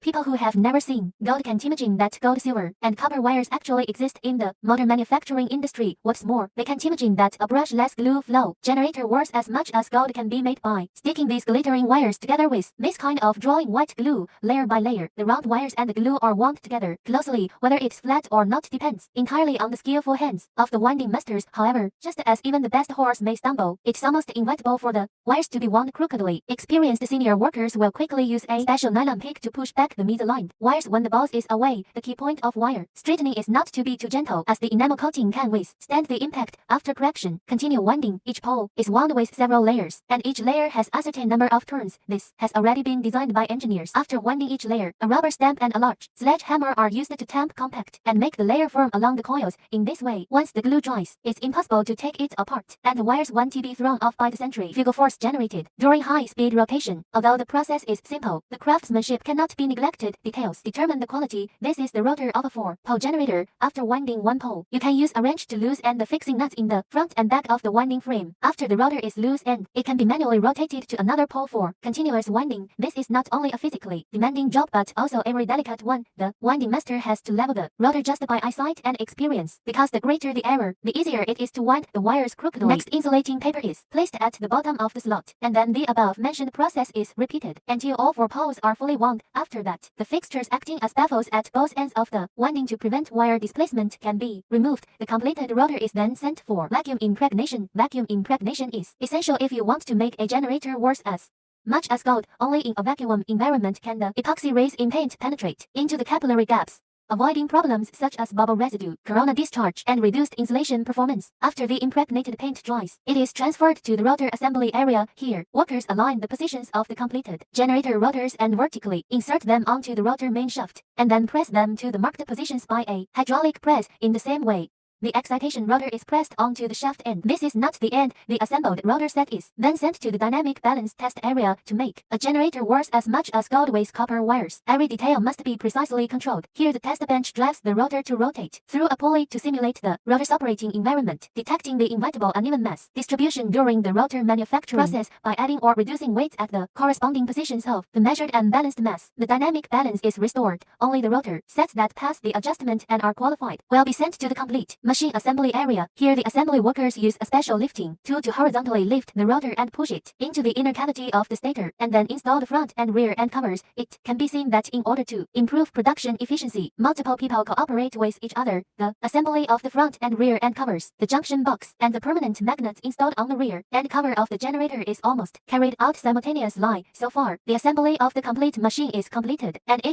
People who have never seen gold can't imagine that gold, silver, and copper wires actually exist in the modern manufacturing industry. What's more, they can't imagine that a brushless glue flow generator works as much as gold can be made by sticking these glittering wires together with this kind of drawing white glue, layer by layer. The round wires and the glue are wound together closely. Whether it's flat or not depends entirely on the skillful hands of the winding masters. However, just as even the best horse may stumble, it's almost inevitable for the wires to be wound crookedly. Experienced senior workers will quickly use a special nylon pick to push back the misaligned wires when the boss is away. The key point of wire straightening is not to be too gentle, as the enamel coating can withstand the impact. After correction, continue winding. Each pole is wound with several layers, and each layer has a certain number of turns. This has already been designed by engineers. After winding each layer, a rubber stamp and a large sledgehammer are used to tamp compact and make the layer firm along the coils. In this way, once the glue dries, it's impossible to take it apart, and the wires want to be thrown off by the centrifugal force generated during high-speed rotation. Although the process is simple, the craftsmanship cannot be neglected. Details determine the quality. This is the rotor of a 4-pole generator. After winding one pole, you can use a wrench to loosen the fixing nuts in the front and back of the winding frame. After the rotor is loosened, it can be manually rotated to another pole for continuous winding. This is not only a physically demanding job but also a very delicate one. The winding master has to level the rotor just by eyesight and experience, because the greater the error, the easier it is to wind the wires crookedly. Next, insulating paper is placed at the bottom of the slot, and then the above-mentioned process is repeated until all 4 poles are fully wound. After that, the fixtures acting as baffles at both ends of the winding to prevent wire displacement can be removed. The completed rotor is then sent for vacuum impregnation. Vacuum impregnation is essential if you want to make a generator work as much as gold. Only in a vacuum environment can the epoxy resin in paint penetrate into the capillary gaps, avoiding problems such as bubble residue, corona discharge, and reduced insulation performance. After the impregnated paint dries, it is transferred to the rotor assembly area. Here, workers align the positions of the completed generator rotors and vertically insert them onto the rotor main shaft, and then press them to the marked positions by a hydraulic press. In the same way, the excitation rotor is pressed onto the shaft end. This is not the end. The assembled rotor set is then sent to the dynamic balance test area to make a generator work as much as gold with copper wires. Every detail must be precisely controlled. Here the test bench drives the rotor to rotate through a pulley to simulate the rotor's operating environment, detecting the inevitable uneven mass distribution during the rotor manufacturing process by adding or reducing weights at the corresponding positions of the measured and balanced mass. The dynamic balance is restored. Only the rotor sets that pass the adjustment and are qualified will be sent to the complete machine assembly area. Here the assembly workers use a special lifting tool to horizontally lift the rotor and push it into the inner cavity of the stator, and then install the front and rear end covers. It can be seen that in order to improve production efficiency, multiple people cooperate with each other. The assembly of the front and rear end covers, the junction box, and the permanent magnets installed on the rear end cover of the generator is almost carried out simultaneously. So far, the assembly of the complete machine is completed, and it